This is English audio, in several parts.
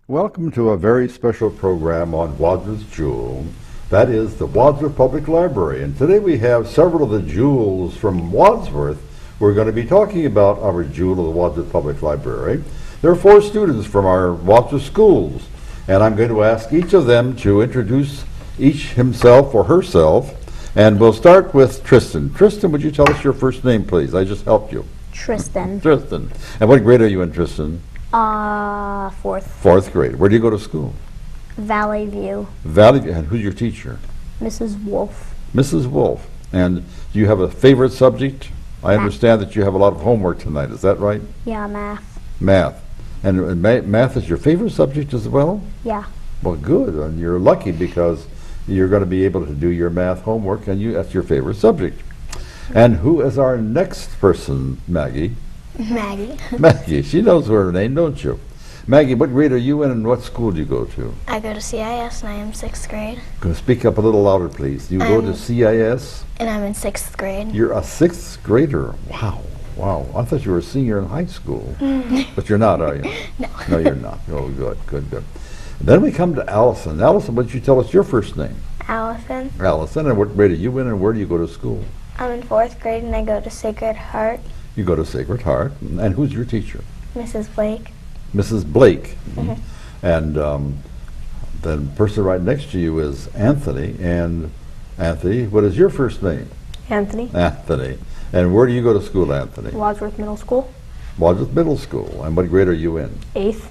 Welcome to a very special program on Wadsworth Jewel. That is the Wadsworth Public Library. And today we have several of the jewels from Wadsworth. We're going to be talking about our jewel of the Wadsworth Public Library. There are 4 students from our Wadsworth schools. And I'm going to ask each of them to introduce each himself or herself. And we'll start with Tristan. Tristan, would you tell us your first name, please? I just helped you. Tristan. Tristan. And what grade are you in, Tristan? 4th. 4th grade. Where do you go to school? Valley View. Valley View. And who's your teacher? Mrs. Wolf. Mrs. Wolf. And do you have a favorite subject? I understand that you have a lot of homework tonight. Is that right? Yeah, math. Math. And math is your favorite subject as well? Yeah. Well, good. And you're lucky because you're going to be able to do your math homework, and that's your favorite subject. And who is our next person, Maggie? Maggie. Maggie. She knows her name, don't you? Maggie, what grade are you in and what school do you go to? I go to CIS and I am 6th grade. Can you speak up a little louder, please? You go to CIS? And I'm in 6th grade. You're a 6th grader. Wow. Wow. I thought you were a senior in high school. But you're not, are you? No. No, you're not. Oh, good, good, good. Then we come to Allison. Allison, why don't you tell us your first name? Allison. Allison, and what grade are you in and where do you go to school? I'm in 4th grade and I go to Sacred Heart. You go to Sacred Heart. And who's your teacher? Mrs. Blake. Mrs. Blake. And the person right next to you is Anthony. And Anthony, what is your first name? Anthony. Anthony. And where do you go to school, Anthony? Wadsworth Middle School. Wadsworth Middle School. And what grade are you in? 8th.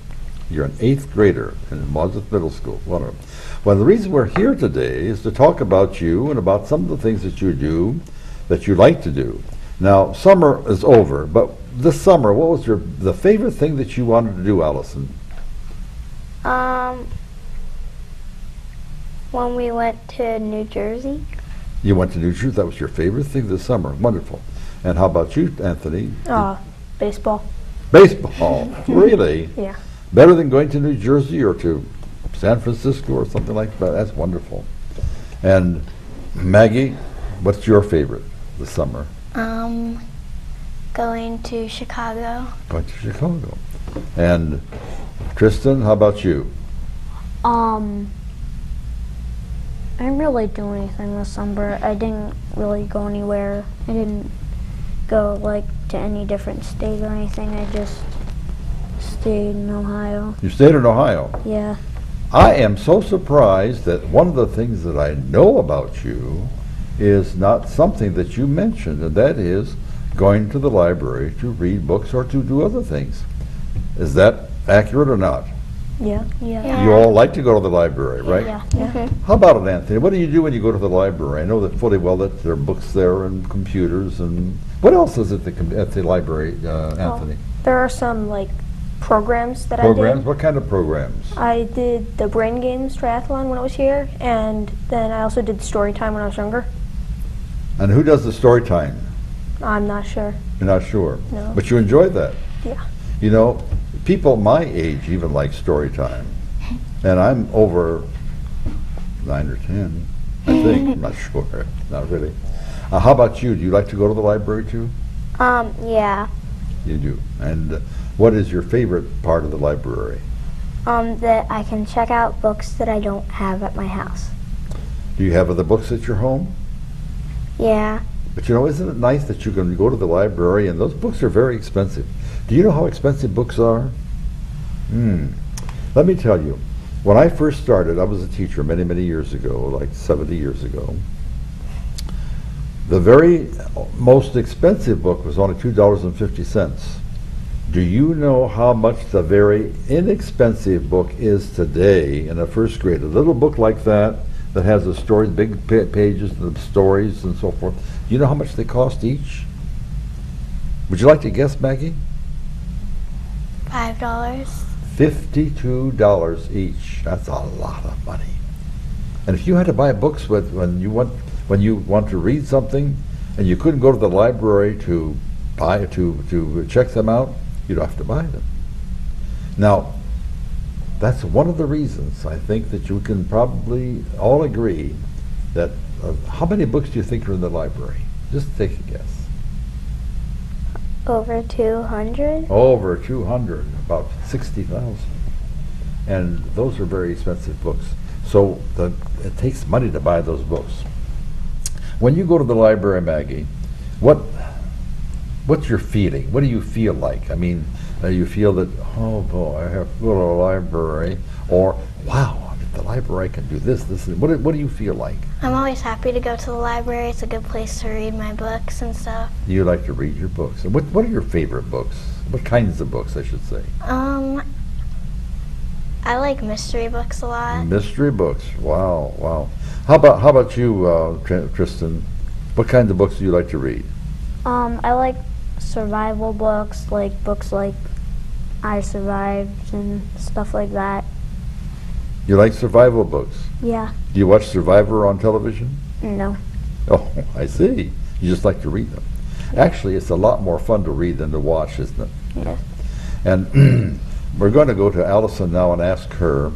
You're an 8th grader in Wadsworth Middle School. Wonderful. Well, the reason we're here today is to talk about you and about some of the things that you do, that you like to do. Now, summer is over, but this summer, what was the favorite thing that you wanted to do, Allison? When we went to New Jersey. You went to New Jersey. That was your favorite thing this summer. Wonderful. And how about you, Anthony? Baseball. Baseball. Really? Yeah. Better than going to New Jersey or to San Francisco or something like that? That's wonderful. And Maggie, what's your favorite this summer? Going to Chicago. Going to Chicago. And Tristan, how about you? I didn't really do anything this summer. I didn't really go anywhere. I didn't go to any different state or anything. I just stayed in Ohio. You stayed in Ohio. Yeah. I am so surprised that one of the things that I know about you is not something that you mentioned, and that is going to the library to read books or to do other things. Is that accurate or not? Yeah. Yeah. You all like to go to the library, right? Yeah. How about it, Anthony? What do you do when you go to the library? I know that fully well that there are books there and computers and what else is at the library, Anthony? There are some programs that Programs? I did. What kind of programs? I did the Brain Games Triathlon when I was here, and then I also did story time when I was younger. And who does the story time? I'm not sure. You're not sure? No. But you enjoy that? Yeah. You know, people my age even like story time. And I'm over 9 or 10, I think. I'm not sure. Not really. How about you? Do you like to go to the library too? Yeah. You do. And what is your favorite part of the library? That I can check out books that I don't have at my house. Do you have other books at your home? Yeah. But you know, isn't it nice that you can go to the library and those books are very expensive. Do you know how expensive books are? Let me tell you, when I first started, I was a teacher many, many years ago, like 70 years ago. The very most expensive book was only $2.50. Do you know how much the very inexpensive book is today in a first grade? A little book like that has the stories, big pages, the stories and so forth. Do you know how much they cost each? Would you like to guess, Maggie? $5. $52 each. That's a lot of money. And if you had to buy books when you want to read something and you couldn't go to the library to check them out, you'd have to buy them. Now, that's one of the reasons I think that you can probably all agree that how many books do you think are in the library? Just take a guess. Over 200? Over 200, about 60,000. And those are very expensive books. So it takes money to buy those books. When you go to the library, Maggie, what's your feeling? What do you feel like? I mean, you feel that, oh boy, I have to go to the library, or wow, at the library I can do this, and what do you feel like? I'm always happy to go to the library. It's a good place to read my books and stuff. You like to read your books. And what are your favorite books? What kinds of books, I should say? I like mystery books a lot. Mystery books. Wow, wow. How about you, Tristan? What kinds of books do you like to read? I like survival books like I Survived and stuff like that. You like survival books. Yeah. Do you watch Survivor on television? No. Oh, I see. You just like to read them. Actually, it's a lot more fun to read than to watch, isn't it? Yes. And we're going to go to Allison now and ask her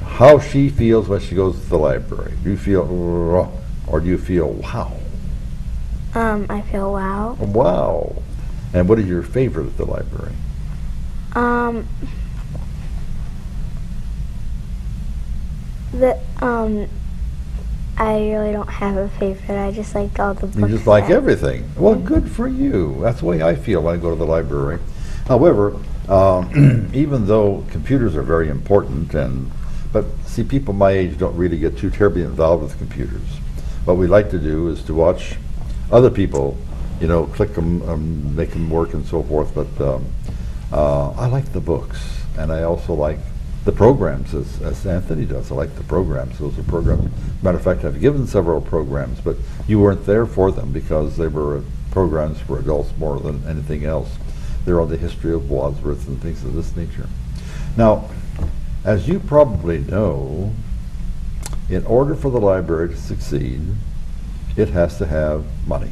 how she feels when she goes to the library. Do you feel, or do you feel, wow? I feel wow. Wow. And what is your favorite at the library? I really don't have a favorite. I just like all the books. You just like everything. Well, good for you. That's the way I feel when I go to the library. However, even though computers are very important, but see, people my age don't really get too terribly involved with computers. What we like to do is to watch other people, click them, make them work and so forth. But I like the books, and I also like the programs, as Anthony does. I like the programs. Those are programs. Matter of fact, I've given several programs, but you weren't there for them because they were programs for adults more than anything else. They're on the history of Wadsworth and things of this nature. Now, as you probably know, in order for the library to succeed, it has to have money.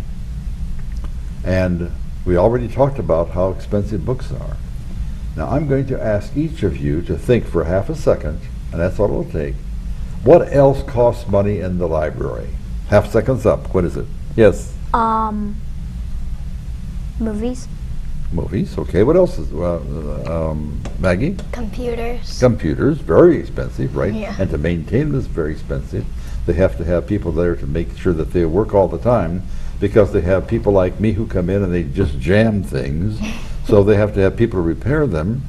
And we already talked about how expensive books are. Now I'm going to ask each of you to think for half a second, and that's all it'll take. What else costs money in the library? Half second's up. What is it? Yes? Movies. Movies, okay. What else is, Maggie? Computers. Computers, very expensive, right? Yeah. And to maintain them is very expensive. They have to have people there to make sure that they work all the time, because they have people like me who come in and they just jam things. So they have to have people to repair them.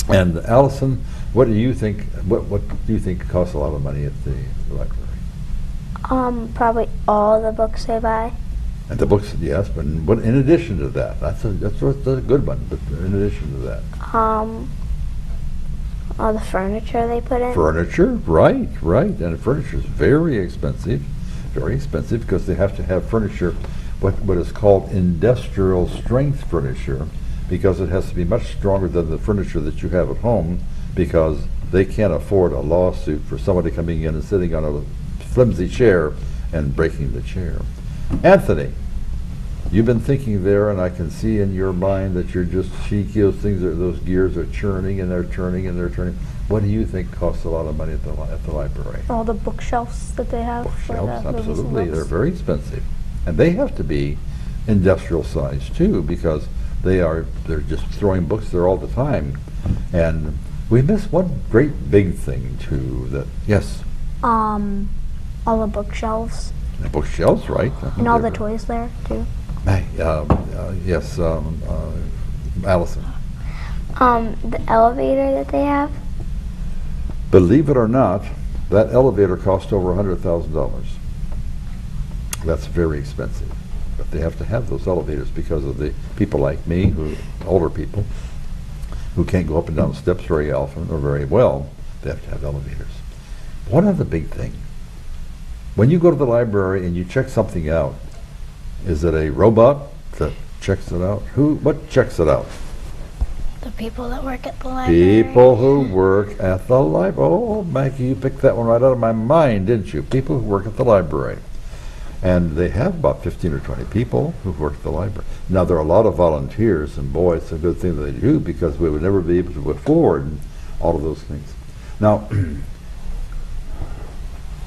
And Allison, what do you think? What do you think costs a lot of money at the library? Probably all the books I buy. And the books, yes, but what in addition to that? That's a good one. But in addition to that, All the furniture they put in. furniture, right, and furniture is very expensive because they have to have furniture, what is called industrial strength furniture, because it has to be much stronger than the furniture that you have at home, because they can't afford a lawsuit for somebody coming in and sitting on a flimsy chair and breaking the chair. Anthony, you've been thinking there, and I can see in your mind that you're just those gears are churning and they're turning and they're turning. What do you think costs a lot of money at the library? All the bookshelves that they have. for Bookshelves, the movies and absolutely. They're books. very expensive. And they have to be industrial size too, because they're just throwing books there all the time. And we miss one great big thing too, yes, All the bookshelves the bookshelves, right? and all the toys there too. Yes, Allison. The elevator that they have. Believe it or not, that elevator cost over $100,000. That's very expensive. But they have to have those elevators because of the people like me, older people, who can't go up and down the steps very often or very well. They have to have elevators. One other big thing. When you go to the library and you check something out, is it a robot that checks it out? What checks it out? The people that work at the library. People who work at the library. Oh, Maggie, you picked that one right out of my mind, didn't you? People who work at the library. And they have about 15 or 20 people who work at the library. Now, there are a lot of volunteers, and boy, it's a good thing that they do, because we would never be able to afford all of those things. Now,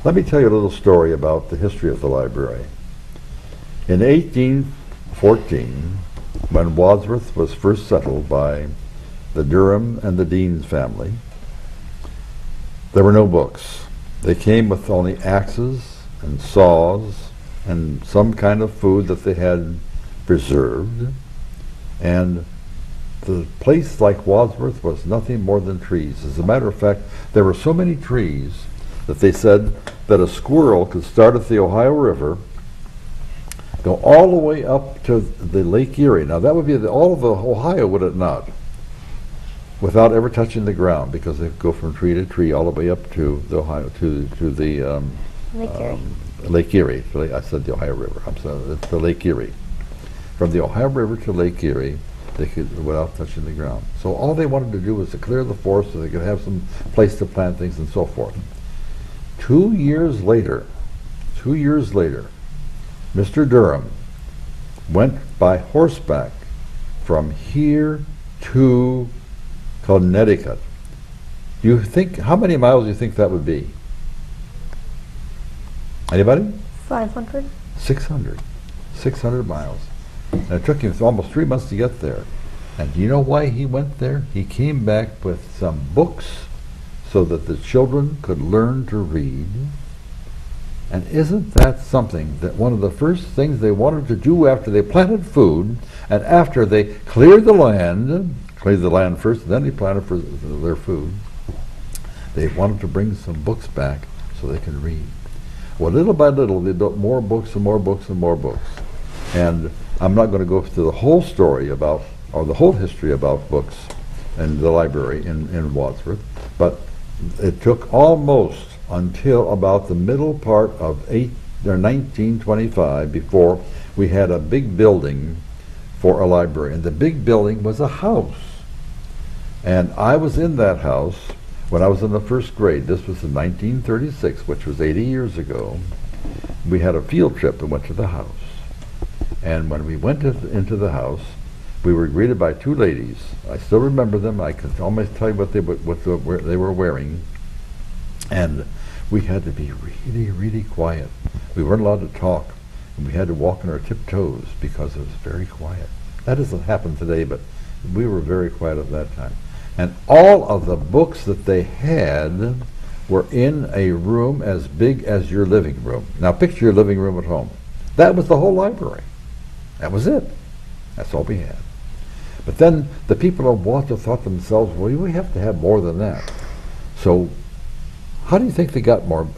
let me tell you a little story about the history of the library. In 1814, when Wadsworth was first settled by the Durham and the Deans family, There were no books. They came with only axes and saws and some kind of food that they had preserved. And the place like Wadsworth was nothing more than trees. As a matter of fact, there were so many trees that they said that a squirrel could start at the Ohio River, go all the way up to the Lake Erie. Now that would be all of the Ohio, would it not? Without ever touching the ground, because they go from tree to tree all the way up to the Ohio, to the Lake Erie. Lake Erie. I said the Ohio River. I'm sorry, it's the Lake Erie. From the Ohio River to Lake Erie, they could, without touching the ground. So all they wanted to do was to clear the forest so they could have some place to plant things and so forth. 2 years later, Mr. Durham went by horseback from here to Connecticut. Do you think, how many miles do you think that would be? Anybody? 500. 600. 600 miles. And it took him almost 3 months to get there. And do you know why he went there? He came back with some books so that the children could learn to read. And isn't that something that one of the first things they wanted to do after they planted food and after they cleared the land first, and then they planted for their food, they wanted to bring some books back so they could read. Well, little by little, they built more books and more books and more books. And I'm not going to go through the whole story about, or the whole history about books and the library in Wadsworth, but it took almost until about the middle part of 1925 before we had a big building for a library. And the big building was a house. And I was in that house when I was in the first grade. This was in 1936, which was 80 years ago. We had a field trip and went to the house. And when we went into the house, we were greeted by two ladies. I still remember them. I can almost tell you what they were wearing. And we had to be really, really quiet. We weren't allowed to talk. And we had to walk on our tiptoes because it was very quiet. That doesn't happen today, but we were very quiet at that time. And all of the books that they had were in a room as big as your living room. Now picture your living room at home. That was the whole library. That was it. That's all we had. But then the people of Wadsworth thought to themselves, well, we have to have more than that. So how do you think they got more?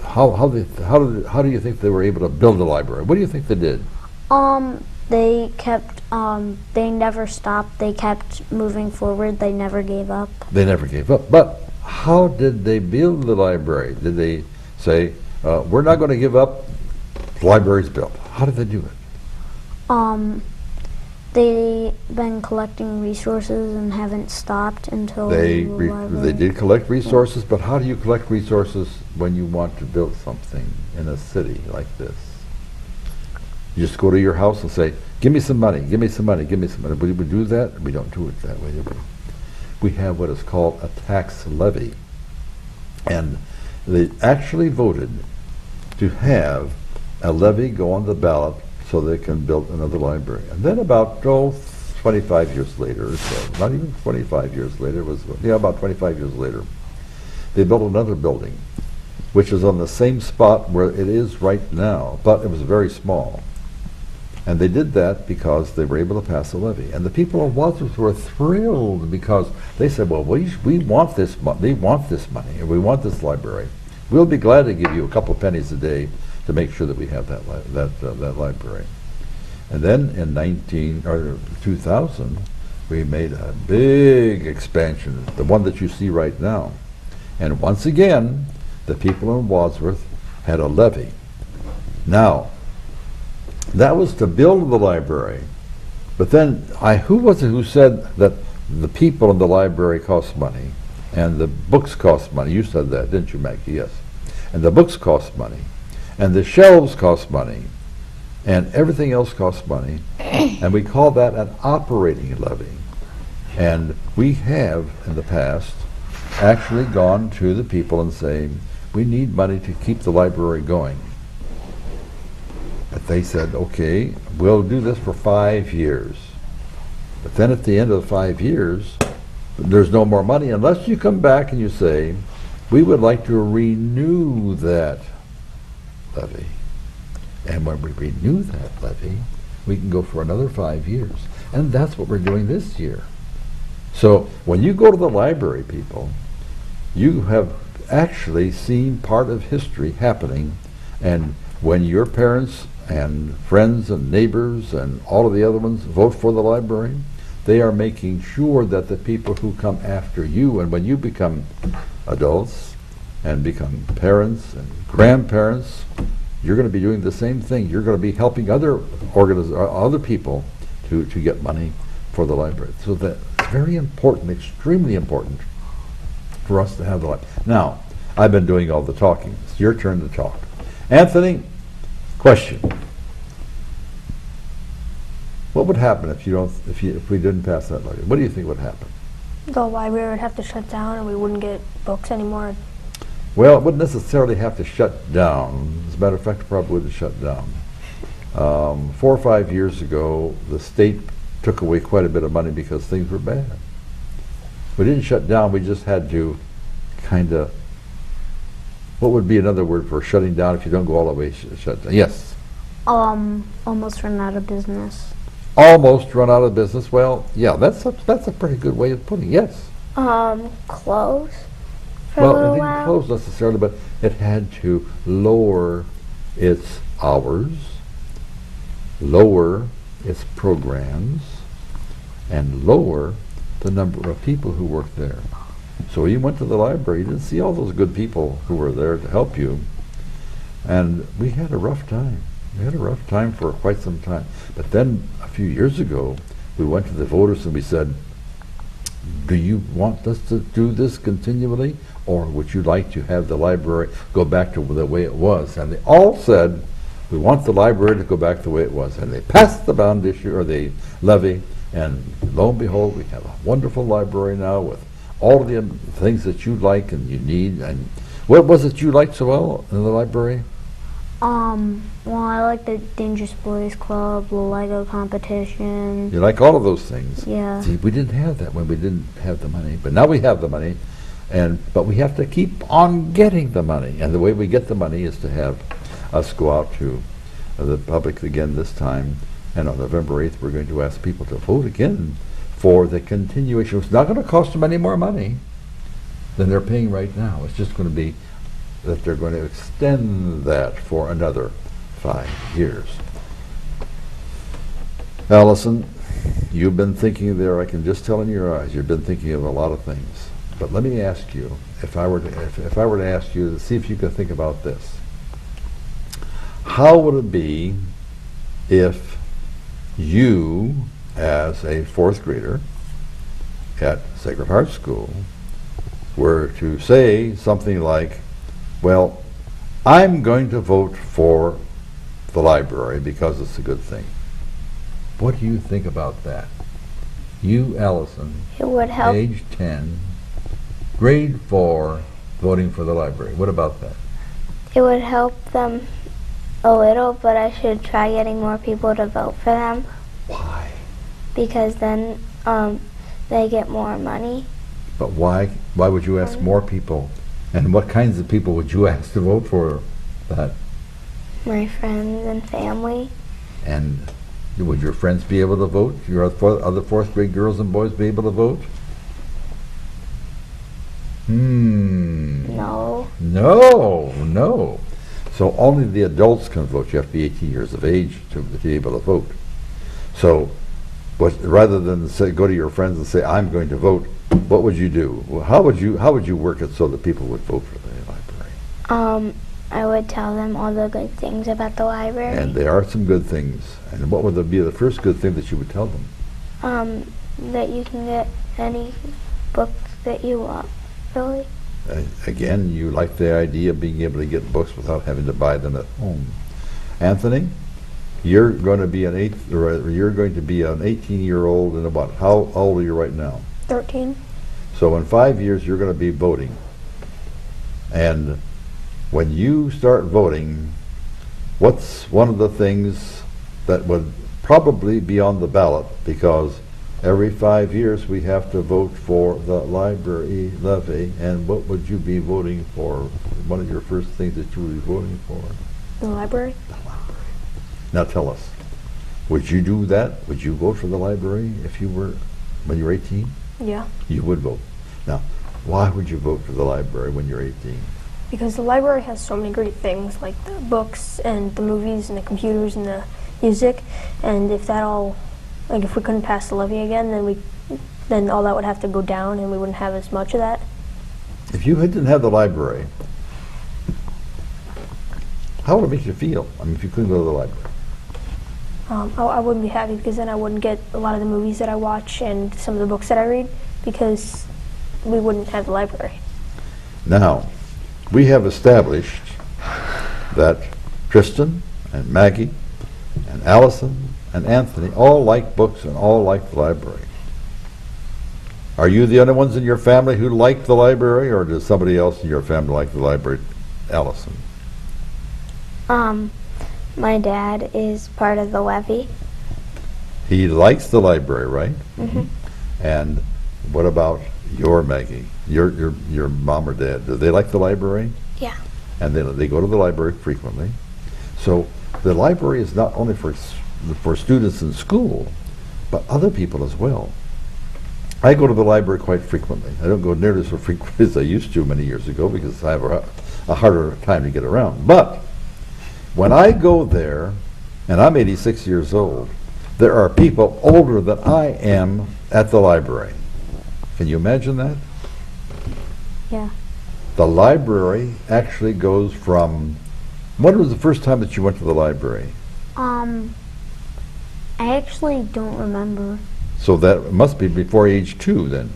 How do you think they were able to build a library? What do you think they did? They kept, they never stopped. They kept moving forward. They never gave up. They never gave up. But how did they build the library? Did they say, we're not going to give up, the library's built? How did they do it? They've been collecting resources and haven't stopped until They the library. they did collect resources, but how do you collect resources when you want to build something in a city like this? You just go to your house and say, give me some money, give me some money, give me some money. We do that? We don't do it that way, do we? We have what is called a tax levy. And they actually voted to have a levy go on the ballot so they can build another library. And then about 25 years later or so, not even 25 years later, it was, about 25 years later, they built another building, which is on the same spot where it is right now, but it was very small. And they did that because they were able to pass a levy. And the people of Wadsworth were thrilled because they said, well, we want this money, and we want this library. We'll be glad to give you a couple pennies a day to make sure that we have that library. And then in 2000, we made a big expansion, the one that you see right now. And once again, the people in Wadsworth had a levy. Now, that was to build the library. But then, who was it who said that the people in the library cost money and the books cost money? You said that, didn't you, Maggie? Yes. And the books cost money. And the shelves cost money. And everything else costs money. And we call that an operating levy. And we have, in the past, actually gone to the people and saying, we need money to keep the library going. But they said, okay, we'll do this for 5 years. But then at the end of the 5 years, there's no more money unless you come back and you say, we would like to renew that levy. And when we renew that levy, we can go for another 5 years. And that's what we're doing this year. So when you go to the library, people, you have actually seen part of history happening. And when your parents and friends and neighbors and all of the other ones vote for the library, they are making sure that the people who come after you, and when you become adults and become parents and grandparents, you're going to be doing the same thing. You're going to be helping other people to get money for the library. So that's very important, extremely important for us to have the library. Now, I've been doing all the talking. It's your turn to talk. Anthony, question. What would happen if we didn't pass that levy? What do you think would happen? The library would have to shut down and we wouldn't get books anymore. Well, it wouldn't necessarily have to shut down. As a matter of fact, it probably would have shut down. 4 or 5 years ago, the state took away quite a bit of money because things were bad. We didn't shut down, we just had to kind of, what would be another word for shutting down if you don't go all the way shut down? Yes? Almost run out of business. Almost run out of business. Well, yeah, that's a pretty good way of putting it. Yes. Close for a Well, it little didn't while. close necessarily, but it had to lower its hours, lower its programs, and lower the number of people who worked there. So you went to the library, you didn't see all those good people who were there to help you, and we had a rough time. We had a rough time for quite some time. But then a few years ago, we went to the voters and we said, do you want us to do this continually, or would you like to have the library go back to the way it was? And they all said, we want the library to go back to the way it was. And they passed the bond issue, or the levy, and lo and behold, we have a wonderful library now with all of the things that you like and you need. And what was it you liked so well in the library? Well, I like the Dangerous Boys Club, the Lego competition. You like all of those things. Yeah. See, we didn't have that when we didn't have the money, but now we have the money, but we have to keep on getting the money. And the way we get the money is to have us go out to the public again this time, and on November 8th we're going to ask people to vote again for the continuation. It's not going to cost them any more money than they're paying right now. It's just going to be that they're going to extend that for another 5 years. Allison, you've been thinking there, I can just tell in your eyes, you've been thinking of a lot of things. But let me ask you, if I were to ask you to see if you could think about this. How would it be if you, as a 4th grader at Sacred Heart School, were to say something like, well, I'm going to vote for the library because it's a good thing. What do you think about that? You, Allison, It would help. age 10, grade 4, voting for the library. What about that? It would help them a little, but I should try getting more people to vote for them Why? because then they get more money. But why would you ask more people? And what kinds of people would you ask to vote for that? My friends and family. And would your friends be able to vote? Your other 4th grade girls and boys be able to vote? No. No. So only the adults can vote. You have to be 18 years of age to be able to vote. So rather than go to your friends and say, I'm going to vote, what would you do? Well, how would you work it so that people would vote for the library? I would tell them all the good things about the library. And there are some good things. And what would be the first good thing that you would tell them? That you can get any books that you want, really. Again, you like the idea of being able to get books without having to buy them at home. Anthony, you're going to be an 18-year-old in about, how old are you right now? 13. So in 5 years, you're going to be voting. And when you start voting, what's one of the things that would probably be on the ballot? Because Every 5 years, we have to vote for the library levy, and what would you be voting for? One of your first things that you would be voting for? The library? Now tell us, would you do that? Would you vote for the library if you were, when you were 18? Yeah. You would vote. Now, why would you vote for the library when you're 18? Because the library has so many great things, like the books and the movies and the computers and the music. And if that all, like if we couldn't pass the levy again, then all that would have to go down and we wouldn't have as much of that. If you didn't have the library, how would it make you feel? I mean, if you couldn't go to the library? I wouldn't be happy because then I wouldn't get a lot of the movies that I watch and some of the books that I read because we wouldn't have the library. Now, we have established that Tristan and Maggie and Allison and Anthony all like books and all like the library. Are you the only ones in your family who like the library, or does somebody else in your family like the library? Allison? My dad is part of the levy. He likes the library, right? Mm-hmm. And what about your Maggie? Your mom or dad, do they like the library? Yeah. And they go to the library frequently. So the library is not only for students in school, but other people as well. I go to the library quite frequently. I don't go nearly so frequently as I used to many years ago because I have a harder time to get around. But when I go there, and I'm 86 years old, there are people older than I am at the library. Can you imagine that? Yeah. The library actually goes from, when was the first time that you went to the library? I actually don't remember. So that must be before age 2 then,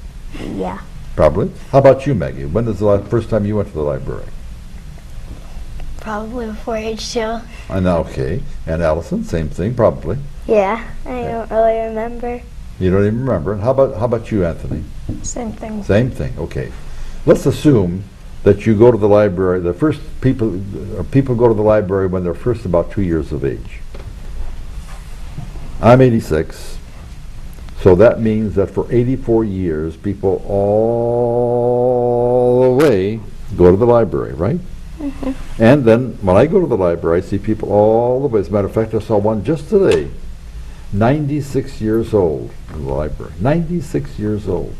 Yeah. probably. How about you, Maggie? When was the first time you went to the library? Probably before age 2. Okay. And Allison, same thing, probably. Yeah, I don't really remember. You don't even remember. And how about you, Anthony? Same thing. Same thing. Okay. Let's assume that you go to the library. The first people go to the library when they're first about 2 years of age. I'm 86. So that means that for 84 years, people all the way go to the library, right? Mm-hmm. And then when I go to the library, I see people all the way. As a matter of fact, I saw one just today, 96 years old in the library. 96 years old.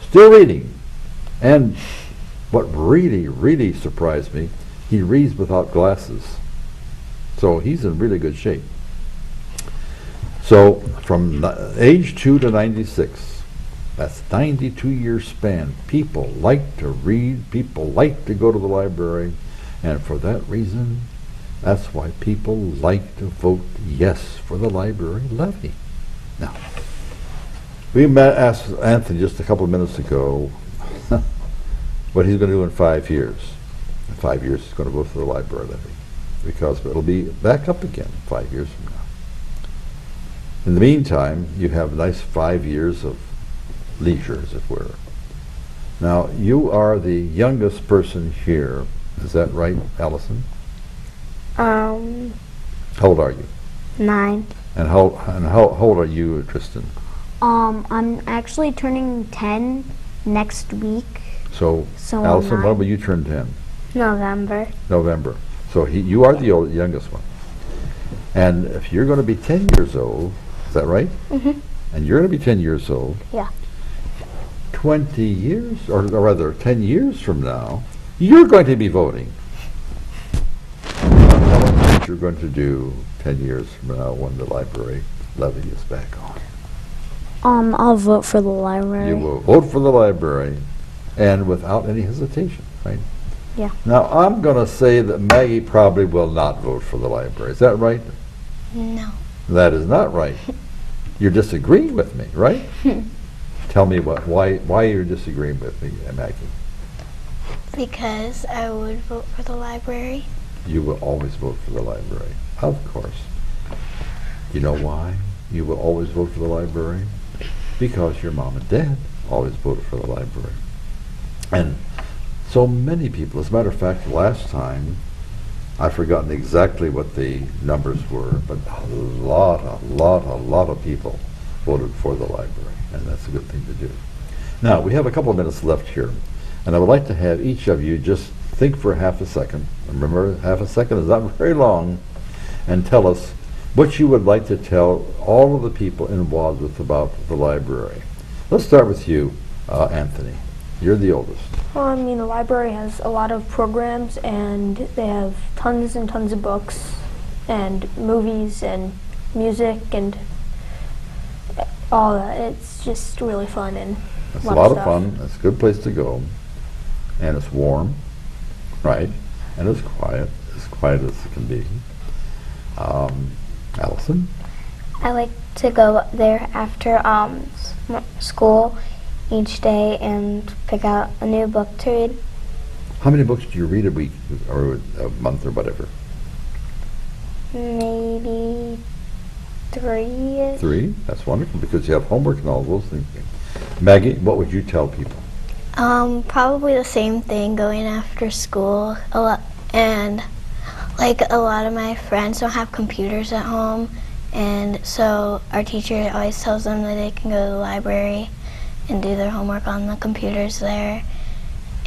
Still reading. And what really, really surprised me, he reads without glasses. So he's in really good shape. So from age 2 to 96, that's 92-year span. People like to read, people like to go to the library, and for that reason, that's why people like to vote yes for the library levy. Now, we asked Anthony just a couple of minutes ago what he's going to do in 5 years. In 5 years, he's going to vote for the library levy because it'll be back up again 5 years from now. In the meantime, you have a nice 5 years of leisure, as it were. Now, you are the youngest person here. Is that right, Allison? How old are you? 9. And how old are you, Tristan? I'm actually turning 10 next week. So So Allison, I'm when 9. will you turn 10? November. November. So you are the youngest one. And if you're going to be 10 years old, is that right? Mm-hmm. And you're going to be 10 years old. Yeah. 20 years, or rather 10 years from now, you're going to be voting. Tell us what you're going to do 10 years from now when the library levy is back on. I'll vote for the library. You will vote for the library, and without any hesitation, right? Yeah. Now, I'm going to say that Maggie probably will not vote for the library. Is that right? No. That is not right. You're disagreeing with me, right? Tell me why you're disagreeing with me, Maggie. Because I would vote for the library. You will always vote for the library. Of course. You know why you will always vote for the library? Because your mom and dad always voted for the library. And so many people, as a matter of fact, last time, I've forgotten exactly what the numbers were, but a lot of people voted for the library, and that's a good thing to do. Now, we have a couple of minutes left here, and I would like to have each of you just think for half a second. Remember, half a second is not very long, and tell us what you would like to tell all of the people in Wadsworth about the library. Let's start with you, Anthony. You're the oldest. Well, I mean, the library has a lot of programs, and they have tons and tons of books, and movies, and music, and all that. It's just really fun and It's a lot of fun. It's a good place to go. And it's warm, right? And it's quiet as it can be. Allison? I like to go there after school each day and pick out a new book to read. How many books do you read a week or a month or whatever? Maybe 3. 3? That's wonderful because you have homework and all those things. Maggie, what would you tell people? Probably the same thing, going after school a lot, and like a lot of my friends don't have computers at home, and so our teacher always tells them that they can go to the library and do their homework on the computers there.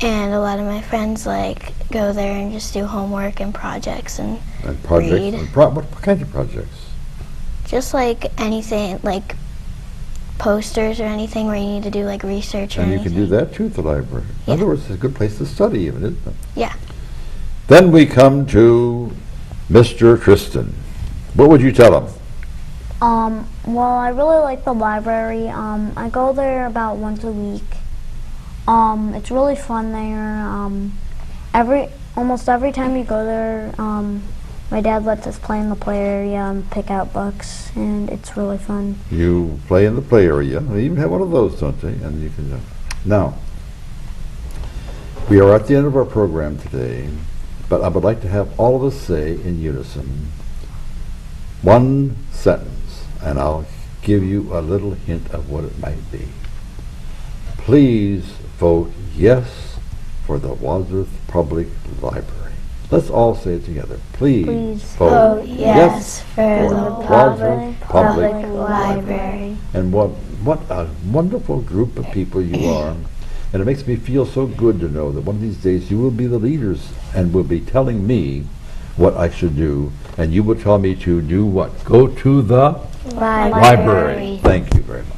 And a lot of my friends like go there and just do homework and projects and Projects? read. And what kinds of projects? Just like anything, like posters or anything where you need to do like research or And you anything. can do that too at the library. In Yeah. other words, it's a good place to study even, isn't it? Yeah. Then we come to Mr. Tristan. What would you tell him? Well, I really like the library. I go there about once a week. It's really fun there. Almost every time you go there, my dad lets us play in the play area and pick out books, and it's really fun. You play in the play area. They even have one of those, don't they? And you can. Now, we are at the end of our program today, but I would like to have all of us say in unison one sentence, and I'll give you a little hint of what it might be. Please vote yes for the Wadsworth Public Library. Let's all say it together. Please vote yes for the Wadsworth Public Library. And what a wonderful group of people you are. And it makes me feel so good to know that one of these days you will be the leaders and will be telling me what I should do. And you will tell me to do what? Go to the library. Thank you very much.